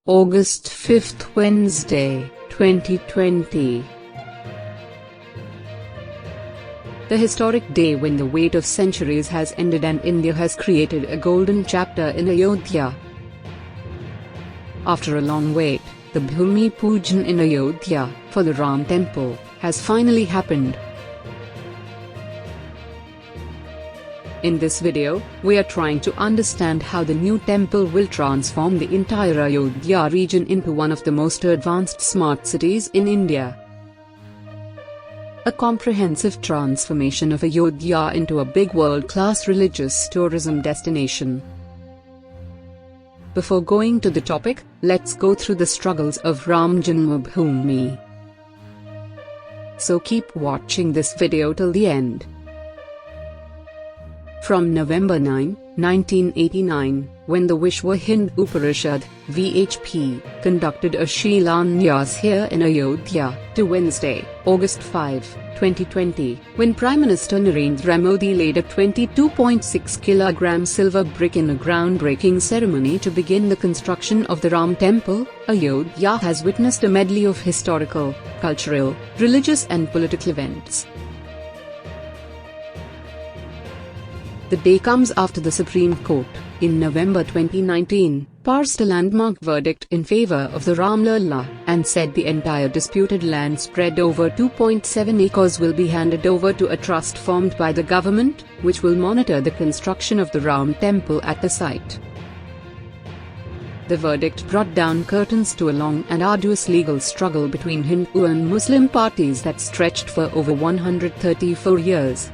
August 5th, Wednesday, 2020. The historic day when the wait of centuries has ended and India has created a golden chapter in Ayodhya. After a long wait, the Bhumi Pujan in Ayodhya, for the Ram temple, has finally happened. In this video, we are trying to understand how the new temple will transform the entire Ayodhya region into one of the most advanced smart cities in India. A comprehensive transformation of Ayodhya into a big world-class religious tourism destination. Before going to the topic, let's go through the struggles of Ram Janmabhumi. So keep watching this video till the end. From November 9, 1989, when the Vishwa Hindu Parishad (VHP) conducted a Shilanyas here in Ayodhya, to Wednesday, August 5, 2020, when Prime Minister Narendramodi laid a 22.6 kg silver brick in a groundbreaking ceremony to begin the construction of the Ram temple, Ayodhya has witnessed a medley of historical, cultural, religious and political events. The day comes after the Supreme Court, in November 2019, passed a landmark verdict in favor of the Ram Lalla, and said the entire disputed land spread over 2.7 acres will be handed over to a trust formed by the government, which will monitor the construction of the Ram temple at the site. The verdict brought down curtains to a long and arduous legal struggle between Hindu and Muslim parties that stretched for over 134 years.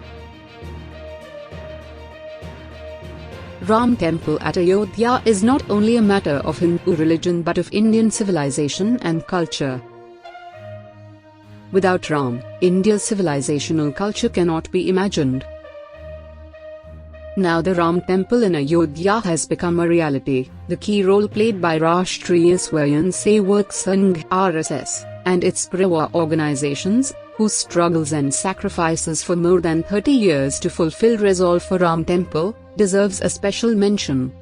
Ram temple at Ayodhya is not only a matter of Hindu religion but of Indian civilization and culture. Without Ram, India's civilizational culture cannot be imagined. Now the Ram temple in Ayodhya has become a reality, the key role played by Rashtriya Swayamsevak Sangh (RSS) and its pro organizations, whose struggles and sacrifices for more than 30 years to fulfill resolve for Ram temple, deserves a special mention.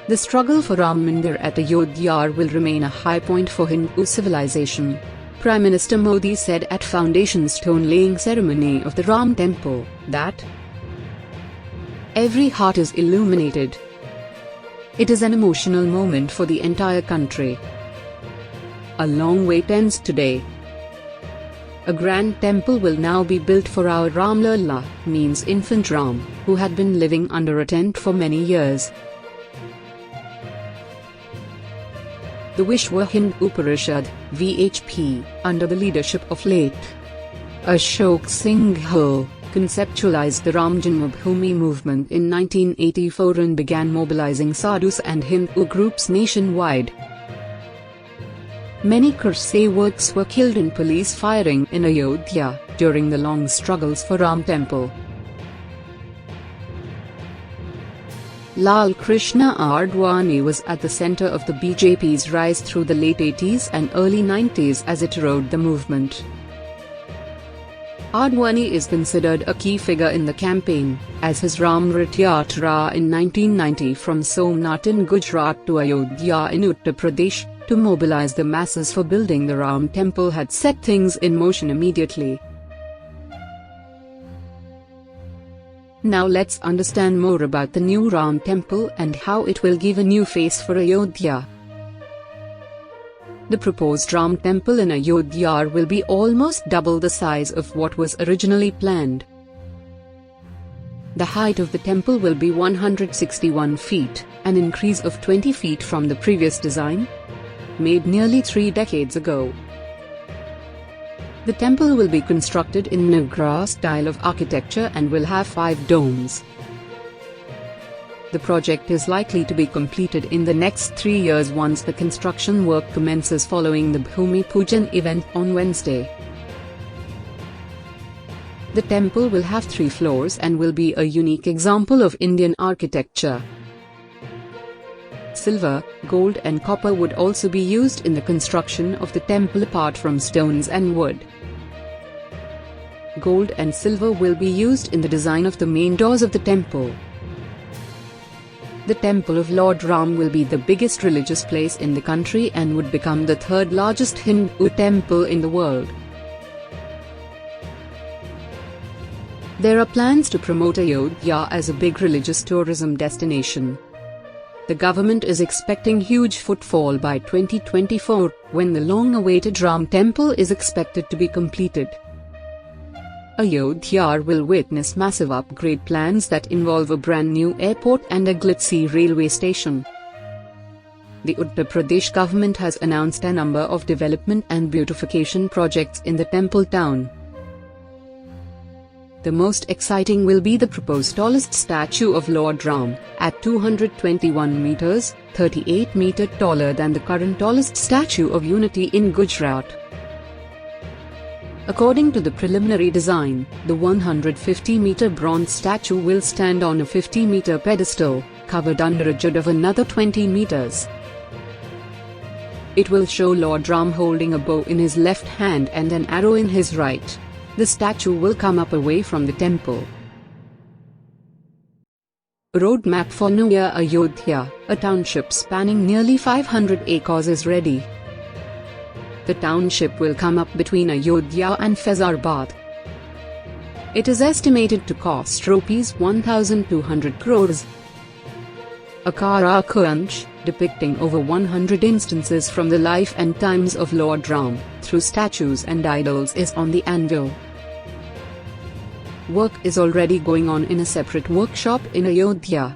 The struggle for Rammandir at Ayodhya will remain a high point for Hindu civilization. Prime Minister Modi said at foundation stone-laying ceremony of the Ram temple, that every heart is illuminated. It is an emotional moment for the entire country. A long wait ends today. A grand temple will now be built for our Ram Lalla, means infant Ram, who had been living under a tent for many years. The Vishwa Hindu Parishad (VHP), under the leadership of late Ashok Singhal, conceptualized the Ram Janmabhumi movement in 1984 and began mobilizing sadhus and Hindu groups nationwide. Many Kursevaks were killed in police firing in Ayodhya during the long struggles for Ram temple. Lal Krishna Advani was at the center of the BJP's rise through the late 80s and early 90s as it rode the movement. Advani is considered a key figure in the campaign, as his Ram Rath Yatra in 1990 from Somnath in Gujarat to Ayodhya in Uttar Pradesh, to mobilize the masses for building the Ram temple had set things in motion immediately. Now let's understand more about the new Ram temple and how it will give a new face for Ayodhya. The proposed Ram temple in Ayodhya will be almost double the size of what was originally planned. The height of the temple will be 161 feet, an increase of 20 feet from the previous design, made nearly 3 decades ago. The temple will be constructed in Nagara style of architecture and will have 5 domes. The project is likely to be completed in the next 3 years once the construction work commences following the Bhumi Pujan event on Wednesday. The temple will have 3 floors and will be a unique example of Indian architecture. Silver, gold and copper would also be used in the construction of the temple apart from stones and wood. Gold and silver will be used in the design of the main doors of the temple. The temple of Lord Ram will be the biggest religious place in the country and would become the third largest Hindu temple in the world. There are plans to promote Ayodhya as a big religious tourism destination. The government is expecting huge footfall by 2024, when the long-awaited Ram temple is expected to be completed. Ayodhya will witness massive upgrade plans that involve a brand new airport and a glitzy railway station. The Uttar Pradesh government has announced a number of development and beautification projects in the temple town. The most exciting will be the proposed tallest statue of Lord Ram, at 221 meters, 38 meters taller than the current tallest statue of Unity in Gujarat. According to the preliminary design, the 150-meter bronze statue will stand on a 50-meter pedestal, covered under a jade of another 20 meters. It will show Lord Ram holding a bow in his left hand and an arrow in his right. The statue will come up away from the temple. A roadmap for New Ayodhya, a township spanning nearly 500 acres, is ready. The township will come up between Ayodhya and Faizabad. It is estimated to cost Rs 1,200 crores. A Karakunch, depicting over 100 instances from the life and times of Lord Ram, through statues and idols, is on the anvil. Work is already going on in a separate workshop in Ayodhya.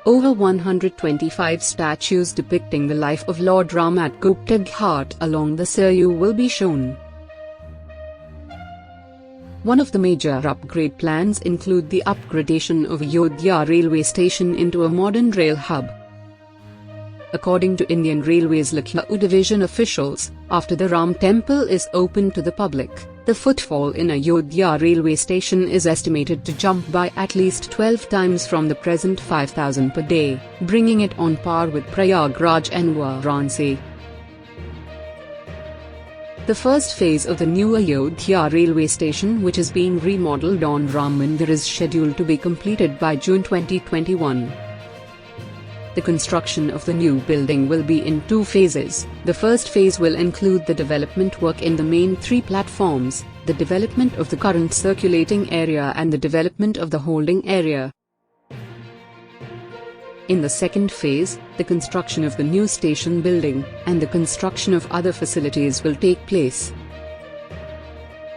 Over 125 statues depicting the life of Lord Ram at Gupta Ghat along the Saryu will be shown. One of the major upgrade plans include the upgradation of Ayodhya railway station into a modern rail hub. According to Indian Railways Lucknow division officials, after the Ram temple is open to the public, the footfall in Ayodhya railway station is estimated to jump by at least 12 times from the present 5,000 per day, bringing it on par with Prayagraj and Varanasi. The first phase of the new Ayodhya railway station, which is being remodeled on Rammandir, is scheduled to be completed by June 2021. The construction of the new building will be in two phases. The first phase will include the development work in the main three platforms, the development of the current circulating area and the development of the holding area. In the second phase, the construction of the new station building and the construction of other facilities will take place.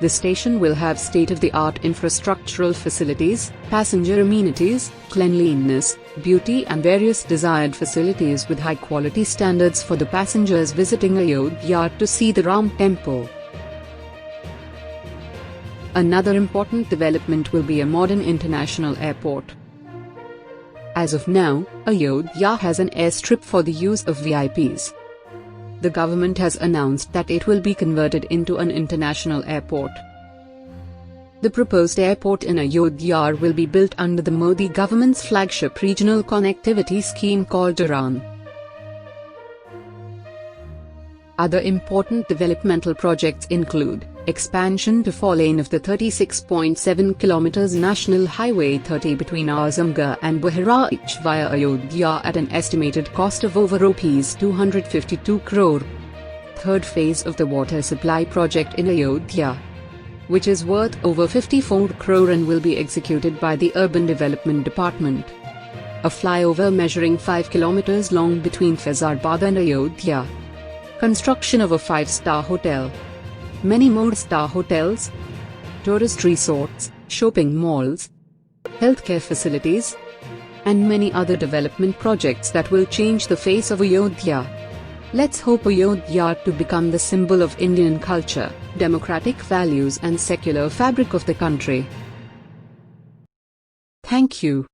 The station will have state-of-the-art infrastructural facilities, passenger amenities, cleanliness, beauty and various desired facilities with high-quality standards for the passengers visiting Ayodhya to see the Ram temple. Another important development will be a modern international airport. As of now, Ayodhya has an airstrip for the use of VIPs. The government has announced that it will be converted into an international airport. The proposed airport in Ayodhya will be built under the Modi government's flagship regional connectivity scheme called UDAN. Other important developmental projects include expansion to 4-lane of the 36.7 km National Highway 30 between Azamgarh and Bahraich via Ayodhya at an estimated cost of over Rs 252 crore. Third phase of the water supply project in Ayodhya, which is worth over 54 crore and will be executed by the Urban Development Department. A flyover measuring 5 km long between Faizabad and Ayodhya. Construction of a 5-star hotel. Many more star hotels, tourist resorts, shopping malls, healthcare facilities, and many other development projects that will change the face of Ayodhya. Let's hope Ayodhya to become the symbol of Indian culture, democratic values and secular fabric of the country. Thank you.